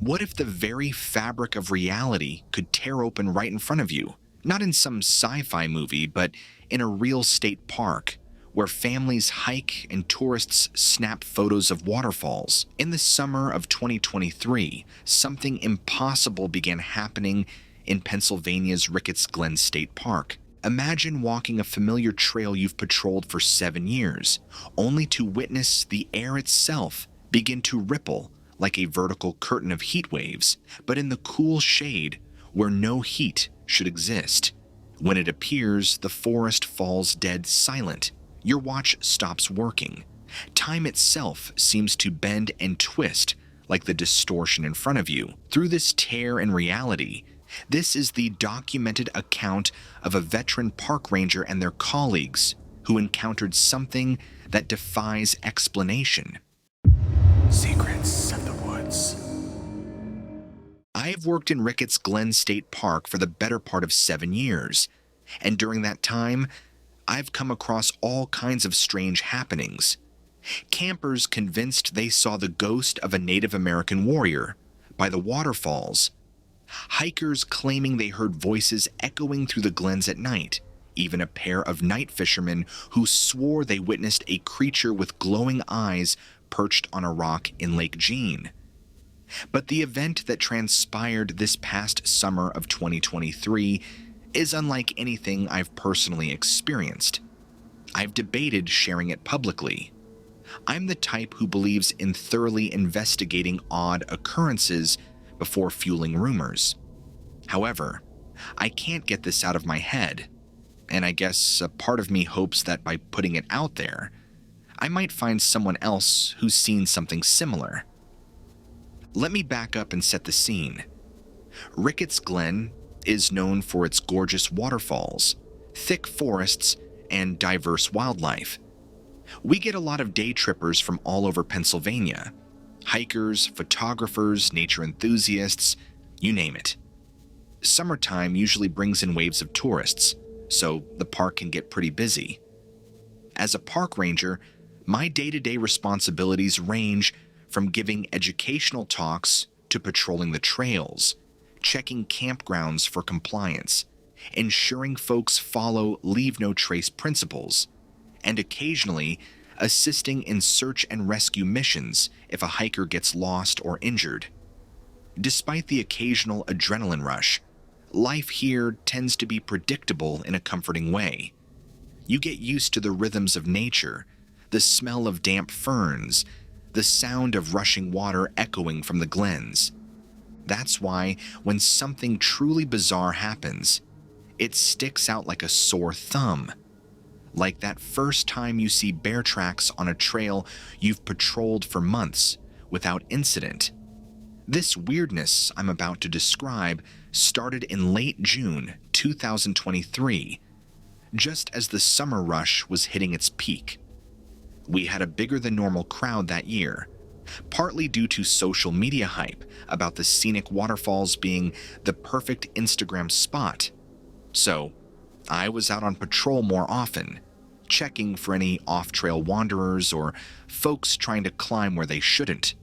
What if the very fabric of reality could tear open right in front of you? Not in some sci-fi movie, but in a real state park, where families hike and tourists snap photos of waterfalls. In the summer of 2023, something impossible began happening in Pennsylvania's Ricketts Glen State Park. Imagine walking a familiar trail you've patrolled for 7 years, only to witness the air itself begin to ripple like a vertical curtain of heat waves, but in the cool shade where no heat should exist. When it appears, the forest falls dead silent. Your watch stops working. Time itself seems to bend and twist like the distortion in front of you. Through this tear in reality, this is the documented account of a veteran park ranger and their colleagues who encountered something that defies explanation. Secrets of the Woods. I have worked in Ricketts Glen State Park for the better part of 7 years, and during that time, I've come across all kinds of strange happenings. Campers convinced they saw the ghost of a Native American warrior by the waterfalls. Hikers claiming they heard voices echoing through the glens at night. Even a pair of night fishermen who swore they witnessed a creature with glowing eyes perched on a rock in Lake Jean. But the event that transpired this past summer of 2023 is unlike anything I've personally experienced. I've debated sharing it publicly. I'm the type who believes in thoroughly investigating odd occurrences before fueling rumors. However, I can't get this out of my head, and I guess a part of me hopes that by putting it out there, I might find someone else who's seen something similar. Let me back up and set the scene. Ricketts Glen is known for its gorgeous waterfalls, thick forests, and diverse wildlife. We get a lot of day trippers from all over Pennsylvania. Hikers, photographers, nature enthusiasts, you name it. Summertime usually brings in waves of tourists, so the park can get pretty busy. As a park ranger, my day-to-day responsibilities range from giving educational talks to patrolling the trails, checking campgrounds for compliance, ensuring folks follow leave-no-trace principles, and occasionally assisting in search and rescue missions if a hiker gets lost or injured. Despite the occasional adrenaline rush, life here tends to be predictable in a comforting way. You get used to the rhythms of nature, the smell of damp ferns, the sound of rushing water echoing from the glens. That's why when something truly bizarre happens, it sticks out like a sore thumb. Like that first time you see bear tracks on a trail you've patrolled for months without incident. This weirdness I'm about to describe started in late June 2023, just as the summer rush was hitting its peak. We had a bigger than normal crowd that year, partly due to social media hype about the scenic waterfalls being the perfect Instagram spot. So, I was out on patrol more often, checking for any off-trail wanderers or folks trying to climb where they shouldn't.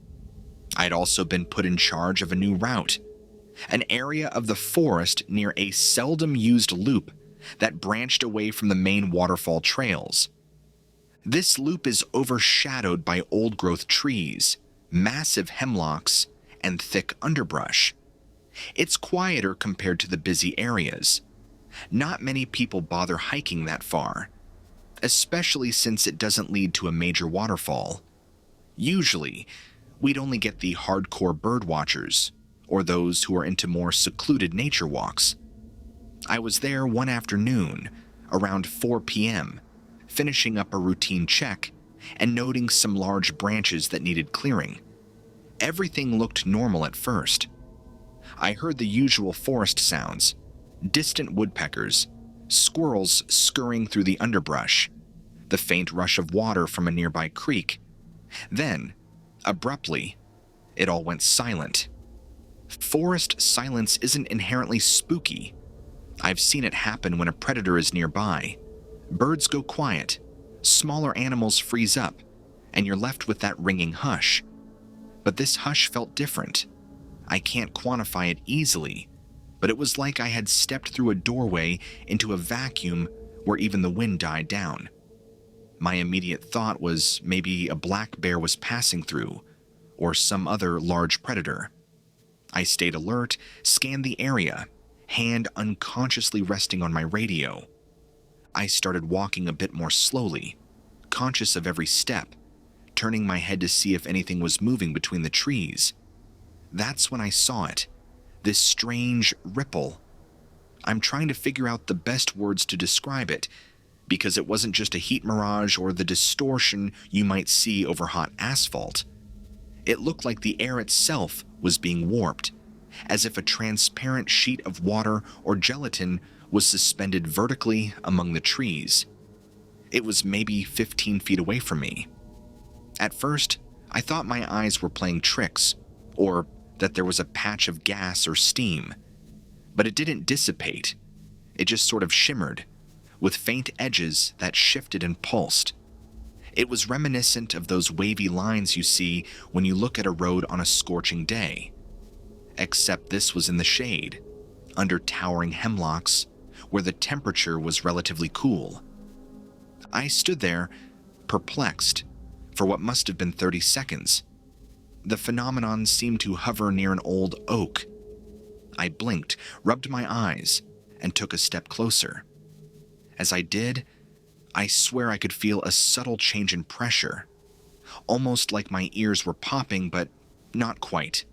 I'd also been put in charge of a new route, an area of the forest near a seldom-used loop that branched away from the main waterfall trails. This loop is overshadowed by old-growth trees, massive hemlocks, and thick underbrush. It's quieter compared to the busy areas. Not many people bother hiking that far, especially since it doesn't lead to a major waterfall. Usually, we'd only get the hardcore bird watchers, or those who are into more secluded nature walks. I was there one afternoon, around 4 p.m., finishing up a routine check and noting some large branches that needed clearing. Everything looked normal at first. I heard the usual forest sounds, distant woodpeckers, squirrels scurrying through the underbrush, the faint rush of water from a nearby creek. Then, abruptly, it all went silent. Forest silence isn't inherently spooky. I've seen it happen when a predator is nearby. Birds go quiet, smaller animals freeze up, and you're left with that ringing hush. But this hush felt different. I can't quantify it easily, but it was like I had stepped through a doorway into a vacuum where even the wind died down. My immediate thought was maybe a black bear was passing through, or some other large predator. I stayed alert, scanned the area, hand unconsciously resting on my radio. I started walking a bit more slowly, conscious of every step, turning my head to see if anything was moving between the trees. That's when I saw it, this strange ripple. I'm trying to figure out the best words to describe it, because it wasn't just a heat mirage or the distortion you might see over hot asphalt. It looked like the air itself was being warped, as if a transparent sheet of water or gelatin was suspended vertically among the trees. It was maybe 15 feet away from me. At first, I thought my eyes were playing tricks, or that there was a patch of gas or steam. But it didn't dissipate. It just sort of shimmered, with faint edges that shifted and pulsed. It was reminiscent of those wavy lines you see when you look at a road on a scorching day. Except this was in the shade, under towering hemlocks, where the temperature was relatively cool. I stood there, perplexed, for what must have been 30 seconds. The phenomenon seemed to hover near an old oak. I blinked, rubbed my eyes, and took a step closer. As I did, I swear I could feel a subtle change in pressure, almost like my ears were popping, but not quite.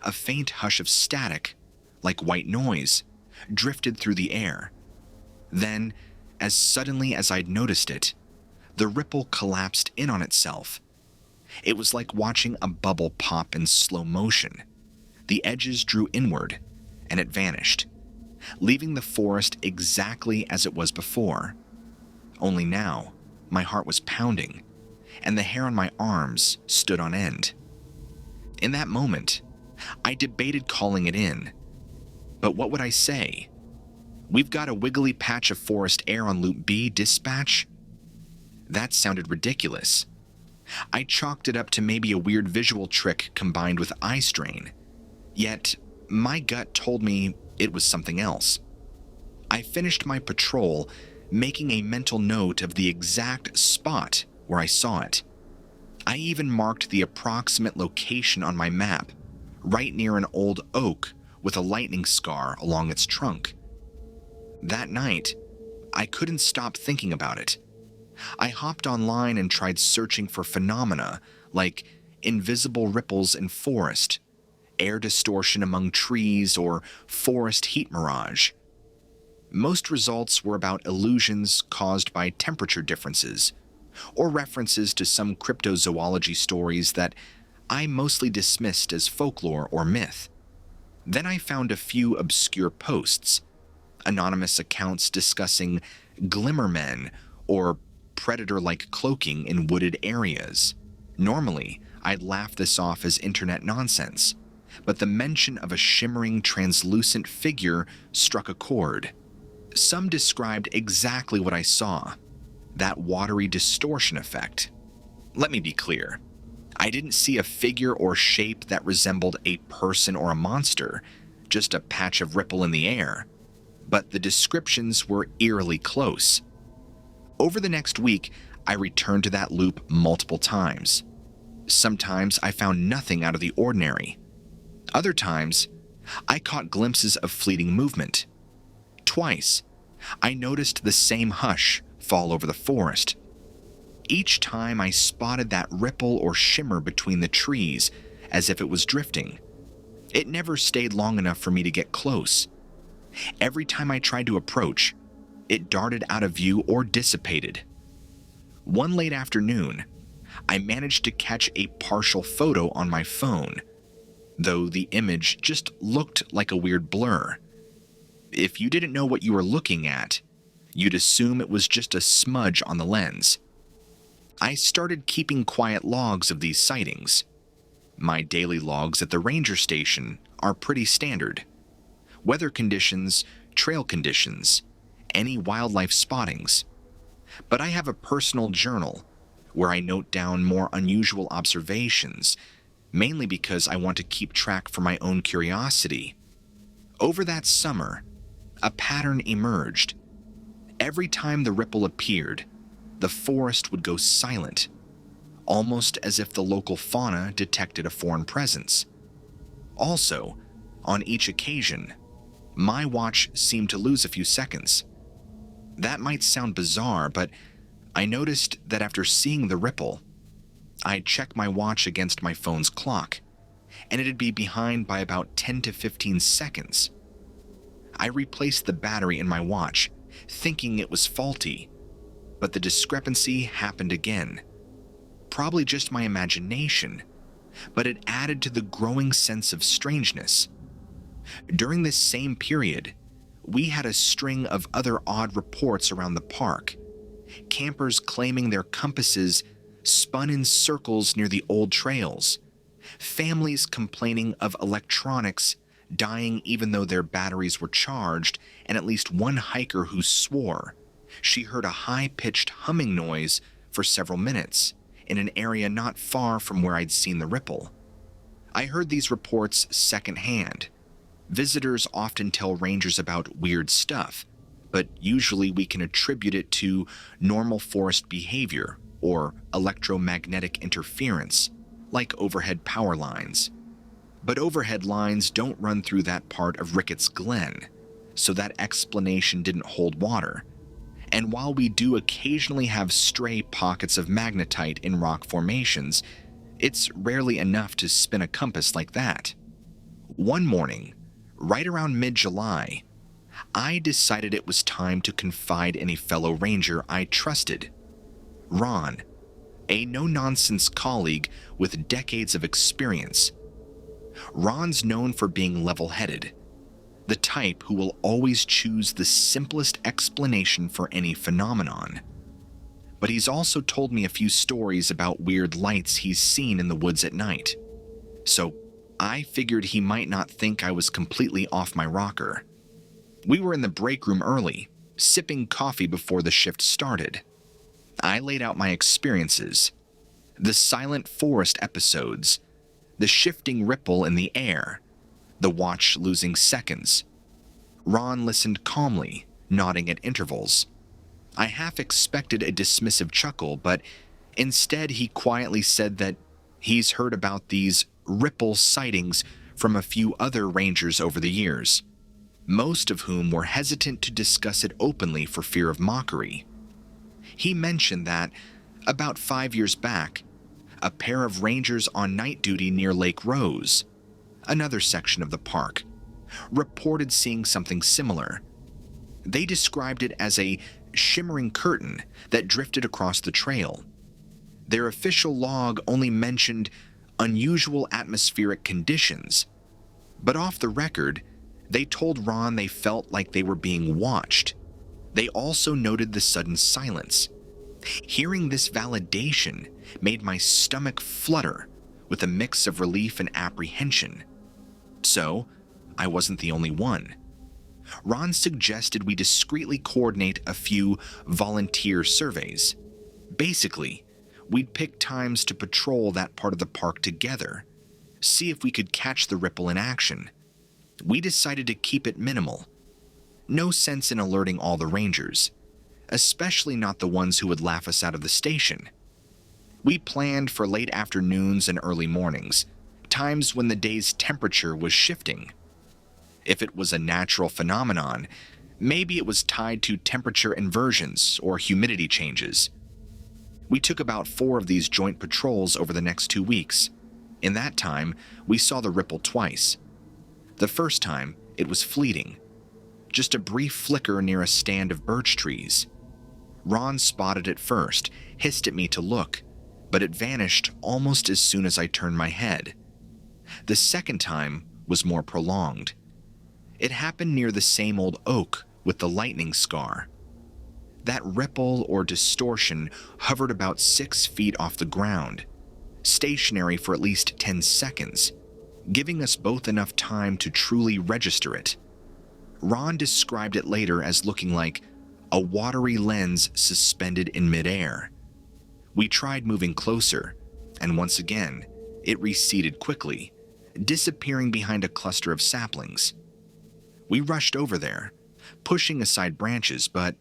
A faint hush of static, like white noise, drifted through the air. Then, as suddenly as I'd noticed it, the ripple collapsed in on itself. It was like watching a bubble pop in slow motion. The edges drew inward, and it vanished, leaving the forest exactly as it was before. Only now, my heart was pounding, and the hair on my arms stood on end. In that moment, I debated calling it in. But what would I say? "We've got a wiggly patch of forest air on Loop B, dispatch?" That sounded ridiculous. I chalked it up to maybe a weird visual trick combined with eye strain. Yet, my gut told me it was something else. I finished my patrol, making a mental note of the exact spot where I saw it. I even marked the approximate location on my map, right near an old oak with a lightning scar along its trunk. That night, I couldn't stop thinking about it. I hopped online and tried searching for phenomena like invisible ripples in forest, air distortion among trees, or forest heat mirage. Most results were about illusions caused by temperature differences, or references to some cryptozoology stories that I mostly dismissed as folklore or myth. Then I found a few obscure posts, anonymous accounts discussing glimmermen or predator-like cloaking in wooded areas. Normally, I'd laugh this off as internet nonsense, but the mention of a shimmering, translucent figure struck a chord. Some described exactly what I saw, that watery distortion effect. Let me be clear. I didn't see a figure or shape that resembled a person or a monster, just a patch of ripple in the air. But the descriptions were eerily close. Over the next week, I returned to that loop multiple times. Sometimes I found nothing out of the ordinary. Other times, I caught glimpses of fleeting movement. Twice, I noticed the same hush fall over the forest. Each time I spotted that ripple or shimmer between the trees, as if it was drifting. It never stayed long enough for me to get close. Every time I tried to approach, it darted out of view or dissipated. One late afternoon, I managed to catch a partial photo on my phone, though the image just looked like a weird blur. If you didn't know what you were looking at, you'd assume it was just a smudge on the lens. I started keeping quiet logs of these sightings. My daily logs at the ranger station are pretty standard. Weather conditions, trail conditions, any wildlife spottings. But I have a personal journal where I note down more unusual observations, mainly because I want to keep track for my own curiosity. Over that summer, a pattern emerged. Every time the ripple appeared, the forest would go silent, almost as if the local fauna detected a foreign presence. Also, on each occasion, my watch seemed to lose a few seconds. That might sound bizarre, but I noticed that after seeing the ripple, I'd check my watch against my phone's clock, and it'd be behind by about 10 to 15 seconds. I replaced the battery in my watch, thinking it was faulty, but the discrepancy happened again. Probably just my imagination, but it added to the growing sense of strangeness. During this same period, we had a string of other odd reports around the park. Campers claiming their compasses spun in circles near the old trails. Families complaining of electronics dying even though their batteries were charged, and at least one hiker who swore she heard a high-pitched humming noise for several minutes in an area not far from where I'd seen the ripple. I heard these reports secondhand. Visitors often tell rangers about weird stuff, but usually we can attribute it to normal forest behavior or electromagnetic interference, like overhead power lines. But overhead lines don't run through that part of Ricketts Glen, so that explanation didn't hold water. And while we do occasionally have stray pockets of magnetite in rock formations, it's rarely enough to spin a compass like that. One morning, right around mid-July, I decided it was time to confide in a fellow ranger I trusted, Ron, a no-nonsense colleague with decades of experience. Ron's known for being level-headed, the type who will always choose the simplest explanation for any phenomenon. But he's also told me a few stories about weird lights he's seen in the woods at night. So I figured he might not think I was completely off my rocker. We were in the break room early, sipping coffee before the shift started. I laid out my experiences, the silent forest episodes, the shifting ripple in the air, the watch losing seconds. Ron listened calmly, nodding at intervals. I half expected a dismissive chuckle, but instead he quietly said that he's heard about these ripple sightings from a few other rangers over the years, most of whom were hesitant to discuss it openly for fear of mockery. He mentioned that, about 5 years back, a pair of rangers on night duty near Lake Rose, another section of the park, reported seeing something similar. They described it as a shimmering curtain that drifted across the trail. Their official log only mentioned unusual atmospheric conditions, but off the record, they told Ron they felt like they were being watched. They also noted the sudden silence. Hearing this validation made my stomach flutter with a mix of relief and apprehension. So, I wasn't the only one. Ron suggested we discreetly coordinate a few volunteer surveys. Basically, we'd pick times to patrol that part of the park together, see if we could catch the ripple in action. We decided to keep it minimal. No sense in alerting all the rangers, especially not the ones who would laugh us out of the station. We planned for late afternoons and early mornings, times when the day's temperature was shifting. If it was a natural phenomenon, maybe it was tied to temperature inversions or humidity changes. We took about 4 of these joint patrols over the next 2 weeks. In that time, we saw the ripple twice. The first time, it was fleeting, just a brief flicker near a stand of birch trees. Ron spotted it first, hissed at me to look, but it vanished almost as soon as I turned my head. The second time was more prolonged. It happened near the same old oak with the lightning scar. That ripple or distortion hovered about 6 feet off the ground, stationary for at least 10 seconds, giving us both enough time to truly register it. Ron described it later as looking like a watery lens suspended in midair. We tried moving closer, and once again, it receded quickly, disappearing behind a cluster of saplings. We rushed over there, pushing aside branches, but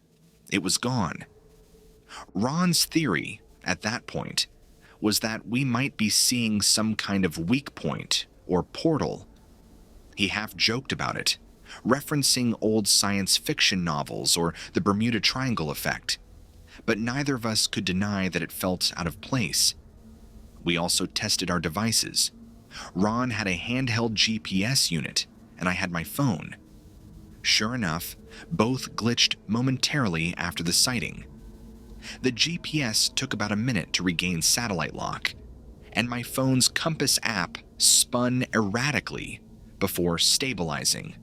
it was gone. Ron's theory, at that point, was that we might be seeing some kind of weak point or portal. He half joked about it, referencing old science fiction novels or the Bermuda Triangle effect, but neither of us could deny that it felt out of place. We also tested our devices. Ron had a handheld GPS unit, and I had my phone. Sure enough, both glitched momentarily after the sighting. The GPS took about a minute to regain satellite lock, and my phone's compass app spun erratically before stabilizing.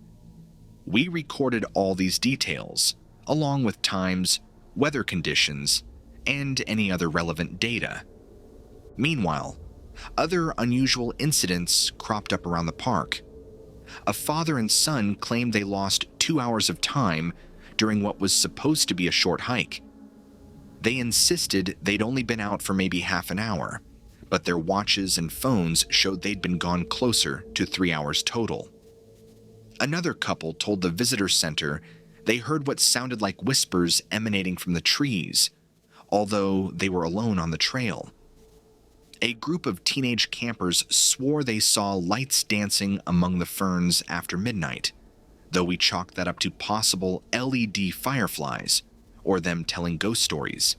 We recorded all these details, along with times, weather conditions, and any other relevant data. Meanwhile, other unusual incidents cropped up around the park. A father and son claimed they lost 2 hours of time during what was supposed to be a short hike. They insisted they'd only been out for maybe half an hour, but their watches and phones showed they'd been gone closer to 3 hours total. Another couple told the visitor center they heard what sounded like whispers emanating from the trees, although they were alone on the trail. A group of teenage campers swore they saw lights dancing among the ferns after midnight, though we chalked that up to possible LED fireflies or them telling ghost stories.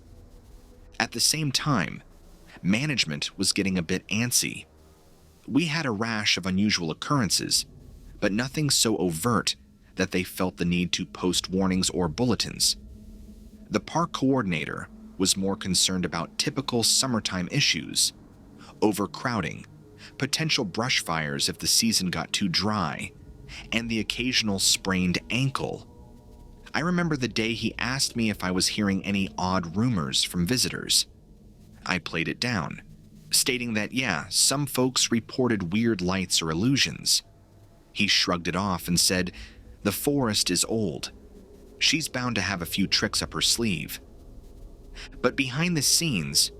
At the same time, management was getting a bit antsy. We had a rash of unusual occurrences, but nothing so overt that they felt the need to post warnings or bulletins. The park coordinator was more concerned about typical summertime issues: overcrowding, potential brush fires if the season got too dry, and the occasional sprained ankle. I remember the day he asked me if I was hearing any odd rumors from visitors. I played it down, stating that yeah, some folks reported weird lights or illusions. He shrugged it off and said, "The forest is old. She's bound to have a few tricks up her sleeve." But behind the scenes,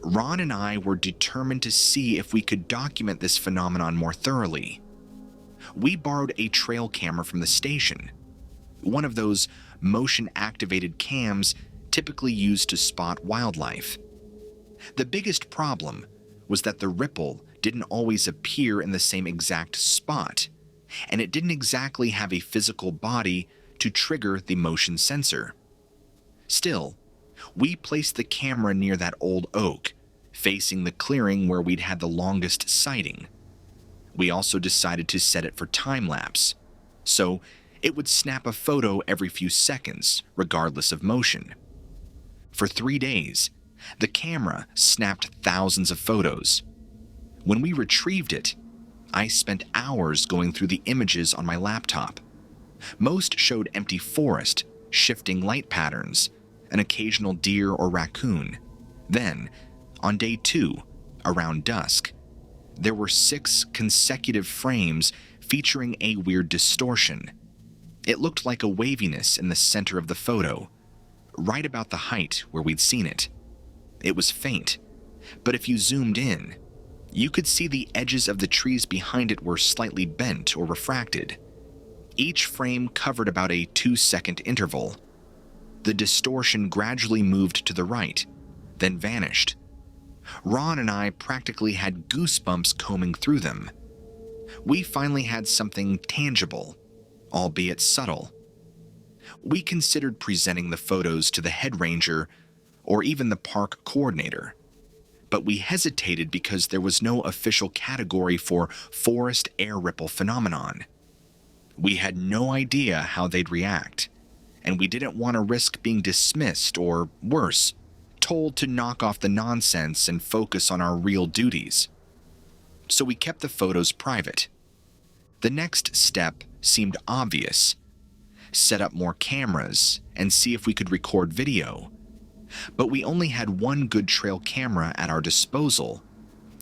Ron and I were determined to see if we could document this phenomenon more thoroughly. We borrowed a trail camera from the station, one of those motion-activated cams typically used to spot wildlife. The biggest problem was that the ripple didn't always appear in the same exact spot, and it didn't exactly have a physical body to trigger the motion sensor. Still, we placed the camera near that old oak, facing the clearing where we'd had the longest sighting. We also decided to set it for time-lapse, so it would snap a photo every few seconds, regardless of motion. For 3 days, the camera snapped thousands of photos. When we retrieved it, I spent hours going through the images on my laptop. Most showed empty forest, shifting light patterns, an occasional deer or raccoon. Then, on day 2, around dusk, there were 6 consecutive frames featuring a weird distortion. It looked like a waviness in the center of the photo, right about the height where we'd seen it. It was faint, but if you zoomed in, you could see the edges of the trees behind it were slightly bent or refracted. Each frame covered about a 2-second interval. The distortion gradually moved to the right, then vanished. Ron and I practically had goosebumps combing through them. We finally had something tangible, albeit subtle. We considered presenting the photos to the head ranger or even the park coordinator, but we hesitated because there was no official category for forest air ripple phenomenon. We had no idea how they'd react, and we didn't want to risk being dismissed or, worse, told to knock off the nonsense and focus on our real duties. So we kept the photos private. The next step seemed obvious: set up more cameras and see if we could record video. But we only had one good trail camera at our disposal,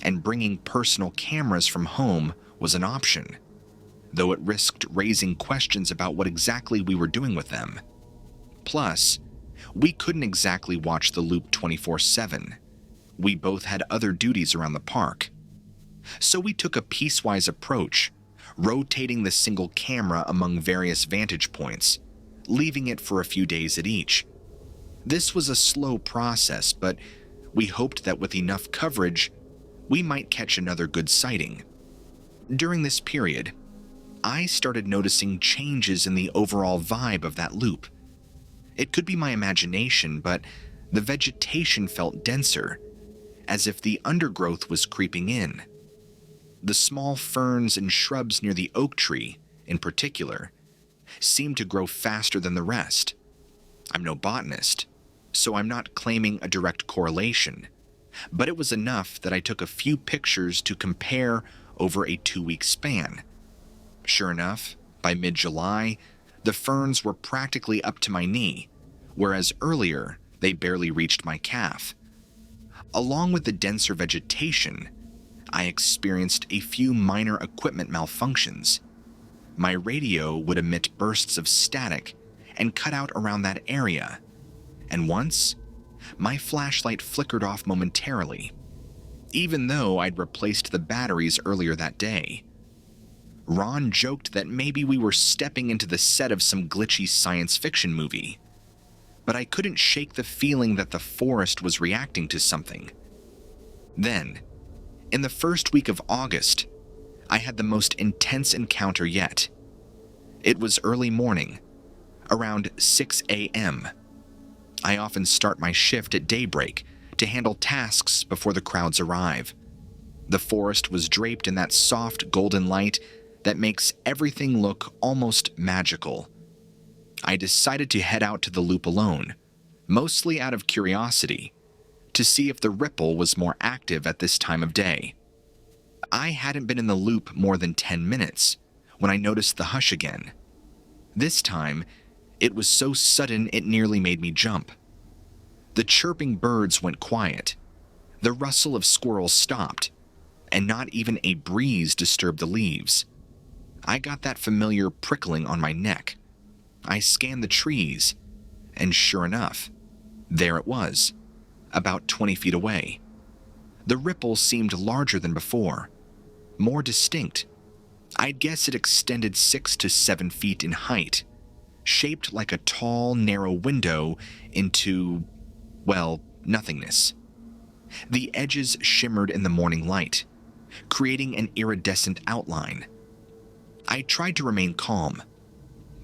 and bringing personal cameras from home was an option, though it risked raising questions about what exactly we were doing with them. Plus, we couldn't exactly watch the loop 24/7. We both had other duties around the park. So we took a piecewise approach, rotating the single camera among various vantage points, leaving it for a few days at each. This was a slow process, but we hoped that with enough coverage, we might catch another good sighting. During this period, I started noticing changes in the overall vibe of that loop. It could be my imagination, but the vegetation felt denser, as if the undergrowth was creeping in. The small ferns and shrubs near the oak tree, in particular, seemed to grow faster than the rest. I'm no botanist, so I'm not claiming a direct correlation, but it was enough that I took a few pictures to compare over a 2-week span. Sure enough, by mid-July, the ferns were practically up to my knee, whereas earlier they barely reached my calf. Along with the denser vegetation, I experienced a few minor equipment malfunctions. My radio would emit bursts of static and cut out around that area, and once, my flashlight flickered off momentarily, even though I'd replaced the batteries earlier that day. Ron joked that maybe we were stepping into the set of some glitchy science fiction movie, but I couldn't shake the feeling that the forest was reacting to something. Then, in the first week of August, I had the most intense encounter yet. It was early morning, around 6 a.m. I often start my shift at daybreak to handle tasks before the crowds arrive. The forest was draped in that soft golden light that makes everything look almost magical. I decided to head out to the loop alone, mostly out of curiosity, to see if the ripple was more active at this time of day. I hadn't been in the loop more than 10 minutes when I noticed the hush again. This time, it was so sudden it nearly made me jump. The chirping birds went quiet, the rustle of squirrels stopped, and not even a breeze disturbed the leaves. I got that familiar prickling on my neck. I scanned the trees, and sure enough, there it was, about 20 feet away. The ripple seemed larger than before, more distinct. I'd guess it extended 6 to 7 feet in height, shaped like a tall, narrow window into, well, nothingness. The edges shimmered in the morning light, creating an iridescent outline. I tried to remain calm.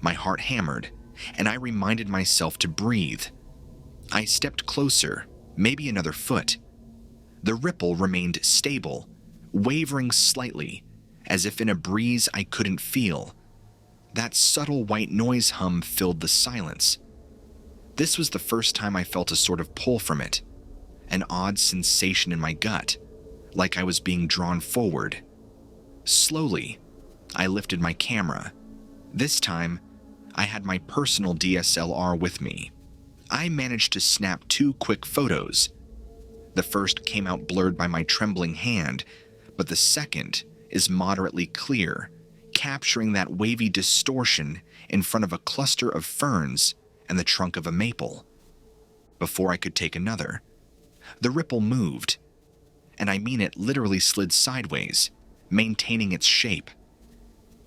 My heart hammered, and I reminded myself to breathe. I stepped closer, maybe another foot. The ripple remained stable, wavering slightly, as if in a breeze I couldn't feel. That subtle white noise hum filled the silence. This was the first time I felt a sort of pull from it, an odd sensation in my gut, like I was being drawn forward. Slowly, I lifted my camera. This time, I had my personal DSLR with me. I managed to snap 2 quick photos. The first came out blurred by my trembling hand, but the second is moderately clear, capturing that wavy distortion in front of a cluster of ferns and the trunk of a maple. Before I could take another, the ripple moved, and I mean it literally slid sideways, maintaining its shape.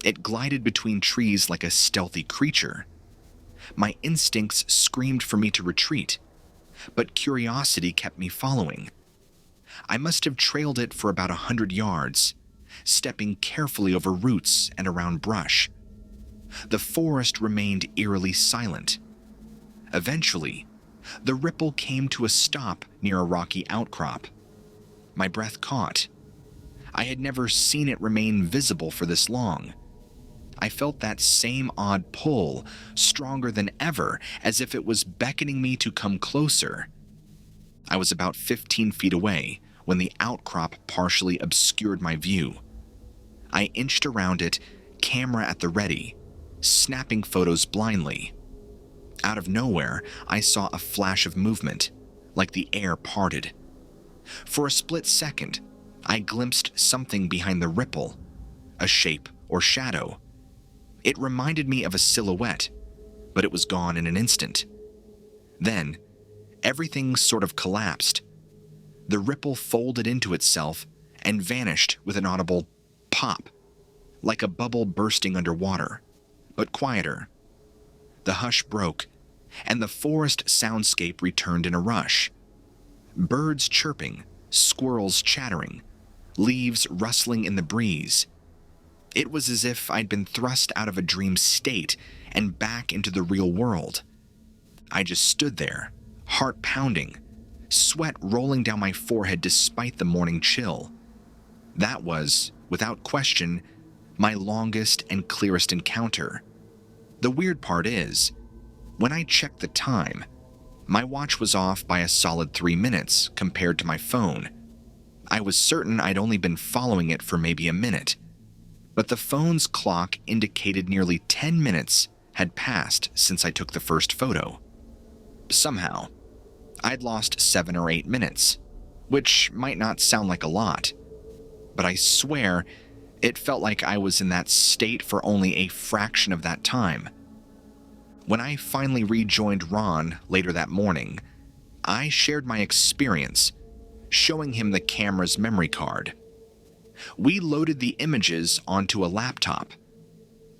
It glided between trees like a stealthy creature. My instincts screamed for me to retreat, but curiosity kept me following. I must have trailed it for about 100 yards, stepping carefully over roots and around brush. The forest remained eerily silent. Eventually, the ripple came to a stop near a rocky outcrop. My breath caught. I had never seen it remain visible for this long. I felt that same odd pull, stronger than ever, as if it was beckoning me to come closer. I was about 15 feet away when the outcrop partially obscured my view. I inched around it, camera at the ready, snapping photos blindly. Out of nowhere, I saw a flash of movement, like the air parted. For a split second, I glimpsed something behind the ripple, a shape or shadow. It reminded me of a silhouette, but it was gone in an instant. Then, everything sort of collapsed. The ripple folded into itself and vanished with an audible pop, like a bubble bursting underwater, but quieter. The hush broke, and the forest soundscape returned in a rush. Birds chirping, squirrels chattering, leaves rustling in the breeze. It was as if I'd been thrust out of a dream state and back into the real world. I just stood there, heart pounding, sweat rolling down my forehead despite the morning chill. That was, without question, my longest and clearest encounter. The weird part is, when I checked the time, my watch was off by a solid 3 minutes compared to my phone. I was certain I'd only been following it for maybe a minute, but the phone's clock indicated nearly 10 minutes had passed since I took the first photo. Somehow, I'd lost 7 or 8 minutes, which might not sound like a lot, but I swear it felt like I was in that state for only a fraction of that time. When I finally rejoined Ron later that morning, I shared my experience, showing him the camera's memory card. We loaded the images onto a laptop.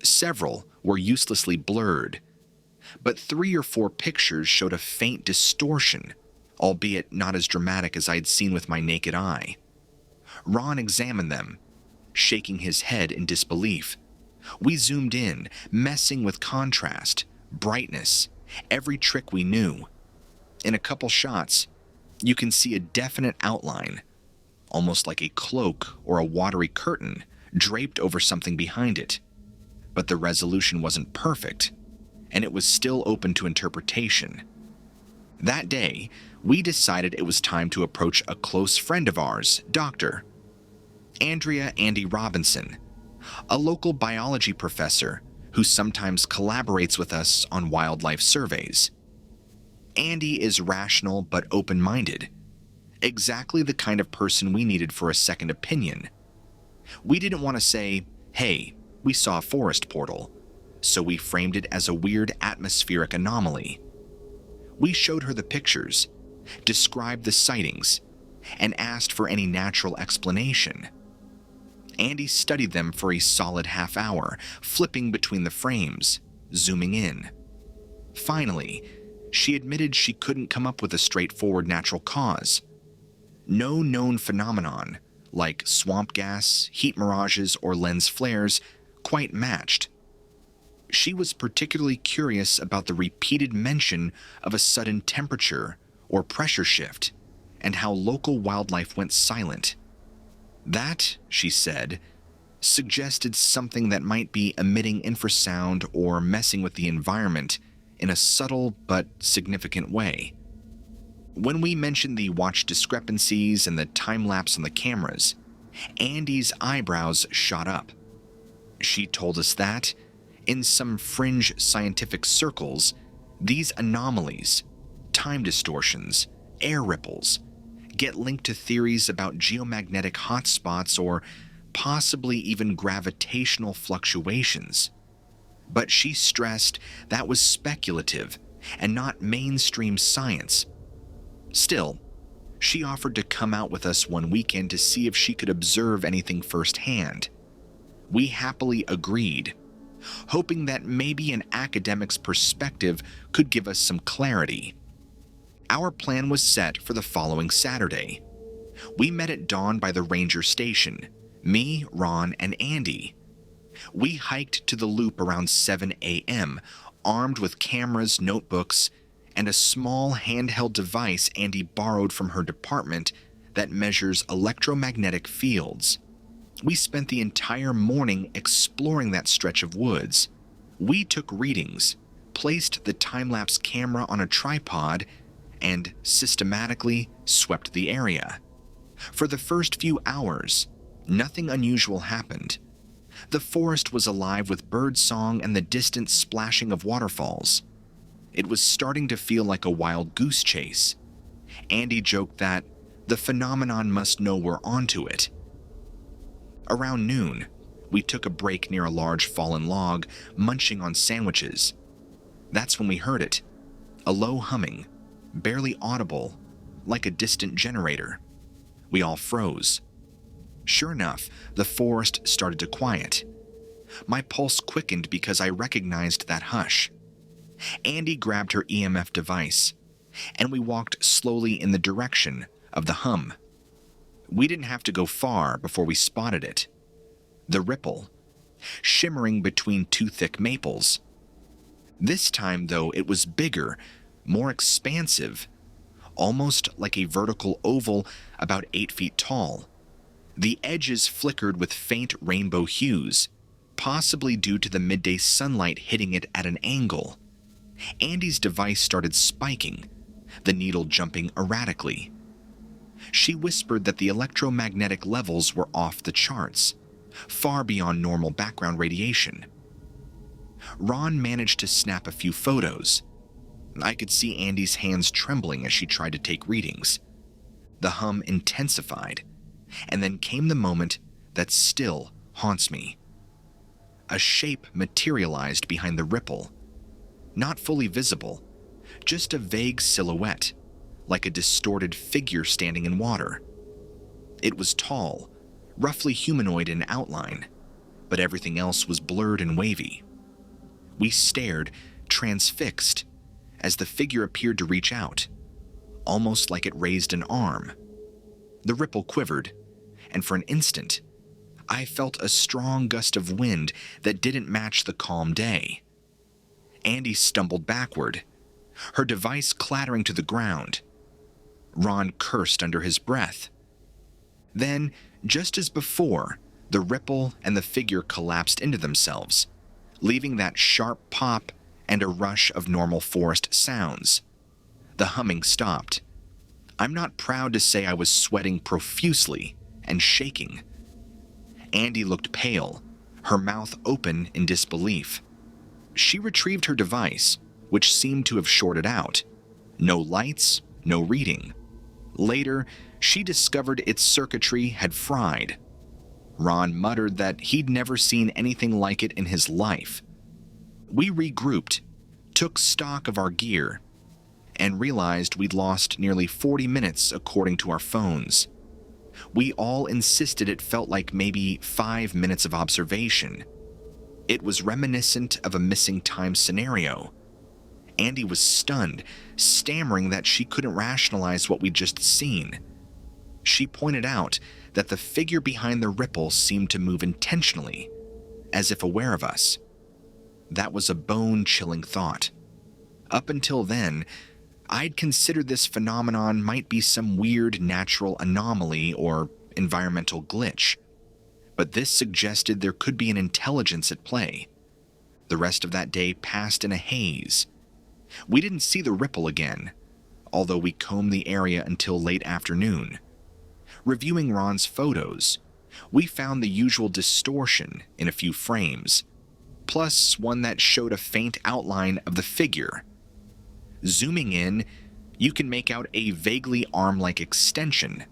Several were uselessly blurred, but 3 or 4 pictures showed a faint distortion, albeit not as dramatic as I'd seen with my naked eye. Ron examined them, shaking his head in disbelief. We zoomed in, messing with contrast, brightness, every trick we knew. In a couple shots, you can see a definite outline, almost like a cloak or a watery curtain draped over something behind it. But the resolution wasn't perfect, and it was still open to interpretation. That day, we decided it was time to approach a close friend of ours, Dr. Andrea Andy Robinson, a local biology professor who sometimes collaborates with us on wildlife surveys. Andy is rational but open-minded, exactly the kind of person we needed for a second opinion. We didn't want to say, "Hey, we saw a forest portal," so we framed it as a weird atmospheric anomaly. We showed her the pictures, described the sightings, and asked for any natural explanation. Andy studied them for a solid half hour, flipping between the frames, zooming in. Finally, she admitted she couldn't come up with a straightforward natural cause. No known phenomenon, like swamp gas, heat mirages, or lens flares, quite matched. She was particularly curious about the repeated mention of a sudden temperature or pressure shift, and how local wildlife went silent. That, she said, suggested something that might be emitting infrasound or messing with the environment in a subtle but significant way. When we mentioned the watch discrepancies and the time lapse on the cameras, Andy's eyebrows shot up. She told us that, in some fringe scientific circles, these anomalies, time distortions, air ripples, get linked to theories about geomagnetic hotspots or possibly even gravitational fluctuations. But she stressed that was speculative and not mainstream science. Still, she offered to come out with us one weekend to see if she could observe anything firsthand. We happily agreed, hoping that maybe an academic's perspective could give us some clarity. Our plan was set for the following Saturday. We met at dawn by the ranger station, me, Ron, and Andy. We hiked to the loop around 7 a.m., armed with cameras, notebooks, and a small handheld device Andy borrowed from her department that measures electromagnetic fields. We spent the entire morning exploring that stretch of woods. We took readings, placed the time-lapse camera on a tripod, and systematically swept the area. For the first few hours, nothing unusual happened. The forest was alive with birdsong and the distant splashing of waterfalls. It was starting to feel like a wild goose chase. Andy joked that the phenomenon must know we're onto it. Around noon, we took a break near a large fallen log, munching on sandwiches. That's when we heard it, a low humming, barely audible, like a distant generator. We all froze. Sure enough, the forest started to quiet. My pulse quickened because I recognized that hush. Andy grabbed her EMF device, and we walked slowly in the direction of the hum. We didn't have to go far before we spotted it. The ripple, shimmering between two thick maples. This time, though, it was bigger, more expansive, almost like a vertical oval about 8 feet tall. The edges flickered with faint rainbow hues, possibly due to the midday sunlight hitting it at an angle. Andy's device started spiking, the needle jumping erratically. She whispered that the electromagnetic levels were off the charts, far beyond normal background radiation. Ron managed to snap a few photos. I could see Andy's hands trembling as she tried to take readings. The hum intensified, and then came the moment that still haunts me. A shape materialized behind the ripple. Not fully visible, just a vague silhouette, like a distorted figure standing in water. It was tall, roughly humanoid in outline, but everything else was blurred and wavy. We stared, transfixed, as the figure appeared to reach out, almost like it raised an arm. The ripple quivered, and for an instant, I felt a strong gust of wind that didn't match the calm day. Andy stumbled backward, her device clattering to the ground. Ron cursed under his breath. Then, just as before, the ripple and the figure collapsed into themselves, leaving that sharp pop and a rush of normal forest sounds. The humming stopped. I'm not proud to say I was sweating profusely and shaking. Andy looked pale, her mouth open in disbelief. She retrieved her device, which seemed to have shorted out. No lights, no reading. Later, she discovered its circuitry had fried. Ron muttered that he'd never seen anything like it in his life. We regrouped, took stock of our gear, and realized we'd lost nearly 40 minutes according to our phones. We all insisted it felt like maybe 5 minutes of observation. It was reminiscent of a missing time scenario. Andy was stunned, stammering that she couldn't rationalize what we'd just seen. She pointed out that the figure behind the ripple seemed to move intentionally, as if aware of us. That was a bone-chilling thought. Up until then, I'd considered this phenomenon might be some weird natural anomaly or environmental glitch, but this suggested there could be an intelligence at play. The rest of that day passed in a haze. We didn't see the ripple again, although we combed the area until late afternoon. Reviewing Ron's photos, we found the usual distortion in a few frames, plus one that showed a faint outline of the figure. Zooming in, you can make out a vaguely arm-like extension.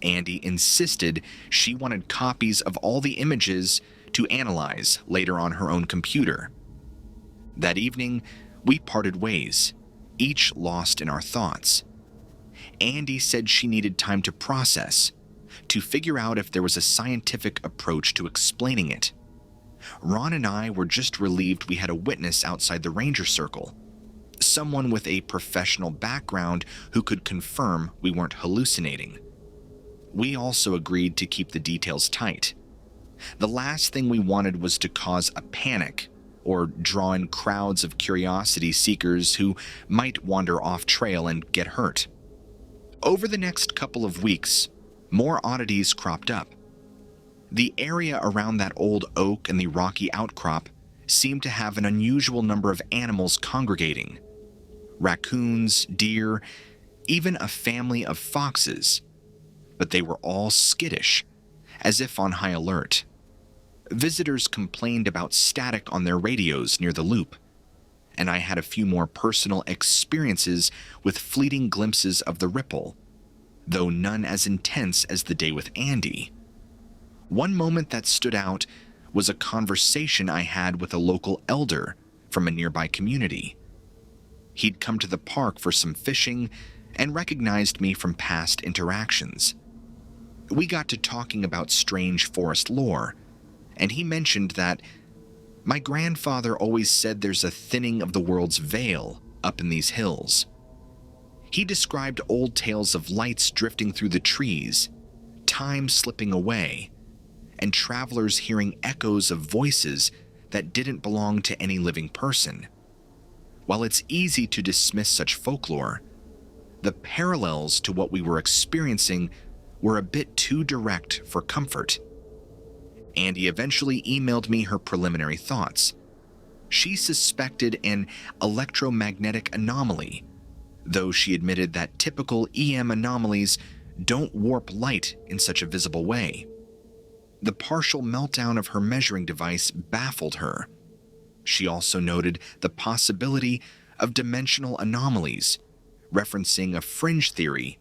Andy insisted she wanted copies of all the images to analyze later on her own computer. That evening, we parted ways, each lost in our thoughts. Andy said she needed time to process, to figure out if there was a scientific approach to explaining it. Ron and I were just relieved we had a witness outside the ranger circle, someone with a professional background who could confirm we weren't hallucinating. We also agreed to keep the details tight. The last thing we wanted was to cause a panic or draw in crowds of curiosity seekers who might wander off trail and get hurt. Over the next couple of weeks, more oddities cropped up. The area around that old oak and the rocky outcrop seemed to have an unusual number of animals congregating. Raccoons, deer, even a family of foxes. But they were all skittish, as if on high alert. Visitors complained about static on their radios near the loop, and I had a few more personal experiences with fleeting glimpses of the ripple, though none as intense as the day with Andy. One moment that stood out was a conversation I had with a local elder from a nearby community. He'd come to the park for some fishing and recognized me from past interactions. We got to talking about strange forest lore, and he mentioned that my grandfather always said there's a thinning of the world's veil up in these hills. He described old tales of lights drifting through the trees, time slipping away, and travelers hearing echoes of voices that didn't belong to any living person. While it's easy to dismiss such folklore, the parallels to what we were experiencing were a bit too direct for comfort. Andy eventually emailed me her preliminary thoughts. She suspected an electromagnetic anomaly, though she admitted that typical EM anomalies don't warp light in such a visible way. The partial meltdown of her measuring device baffled her. She also noted the possibility of dimensional anomalies, referencing a fringe theory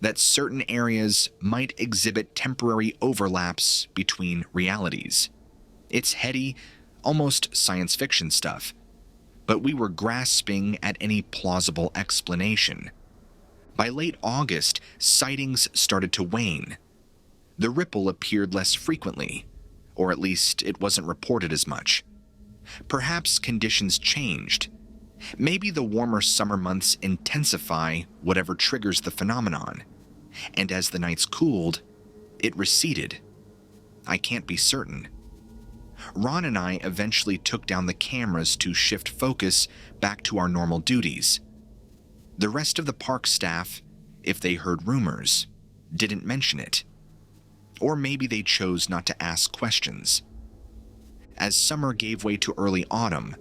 that certain areas might exhibit temporary overlaps between realities. It's heady, almost science fiction stuff, but we were grasping at any plausible explanation. By late August, sightings started to wane. The ripple appeared less frequently, or at least it wasn't reported as much. Perhaps conditions changed. Maybe the warmer summer months intensify whatever triggers the phenomenon, and as the nights cooled, it receded. I can't be certain. Ron and I eventually took down the cameras to shift focus back to our normal duties. The rest of the park staff, if they heard rumors, didn't mention it. Or maybe they chose not to ask questions. As summer gave way to early autumn,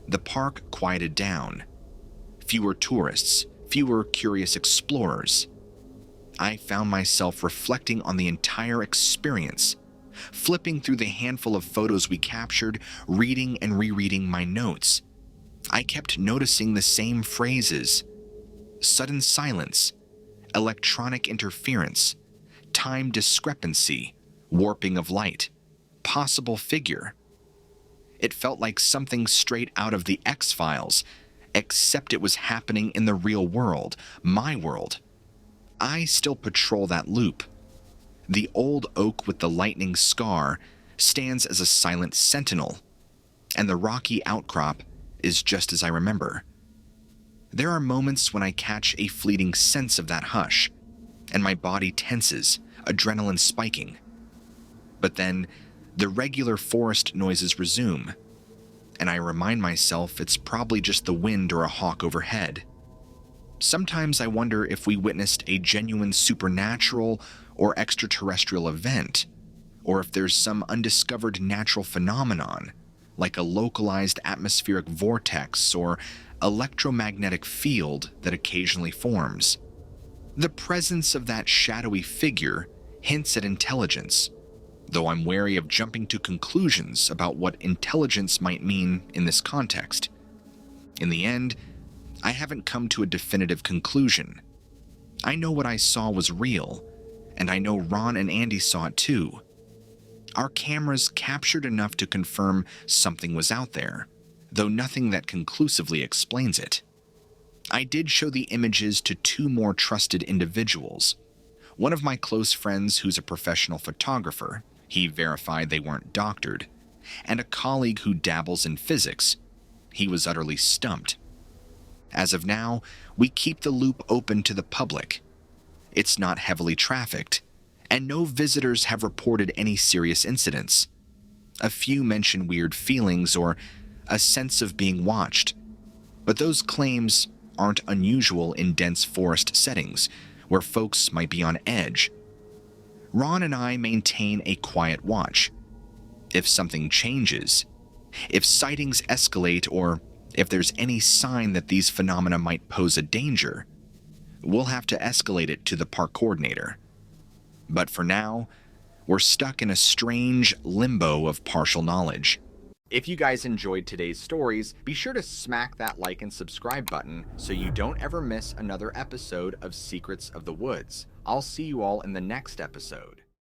the park quieted down. Fewer tourists, fewer curious explorers. I found myself reflecting on the entire experience, flipping through the handful of photos we captured, reading and rereading my notes. I kept noticing the same phrases: sudden silence, electronic interference, time discrepancy, warping of light, possible figure. It felt like something straight out of the X-Files, except it was happening in the real world, my world. I still patrol that loop. The old oak with the lightning scar stands as a silent sentinel, and the rocky outcrop is just as I remember. There are moments when I catch a fleeting sense of that hush, and my body tenses, adrenaline spiking. But then, the regular forest noises resume, and I remind myself it's probably just the wind or a hawk overhead. Sometimes I wonder if we witnessed a genuine supernatural or extraterrestrial event, or if there's some undiscovered natural phenomenon, like a localized atmospheric vortex or electromagnetic field that occasionally forms. The presence of that shadowy figure hints at intelligence, though I'm wary of jumping to conclusions about what intelligence might mean in this context. In the end, I haven't come to a definitive conclusion. I know what I saw was real, and I know Ron and Andy saw it too. Our cameras captured enough to confirm something was out there, though nothing that conclusively explains it. I did show the images to two more trusted individuals. One of my close friends who's a professional photographer, he verified they weren't doctored, and a colleague who dabbles in physics. He was utterly stumped. As of now, we keep the loop open to the public. It's not heavily trafficked, and no visitors have reported any serious incidents. A few mention weird feelings or a sense of being watched, but those claims aren't unusual in dense forest settings where folks might be on edge. Ron and I maintain a quiet watch. If something changes, if sightings escalate, or if there's any sign that these phenomena might pose a danger, we'll have to escalate it to the park coordinator. But for now, we're stuck in a strange limbo of partial knowledge. If you guys enjoyed today's stories, be sure to smack that like and subscribe button so you don't ever miss another episode of Secrets of the Woods. I'll see you all in the next episode.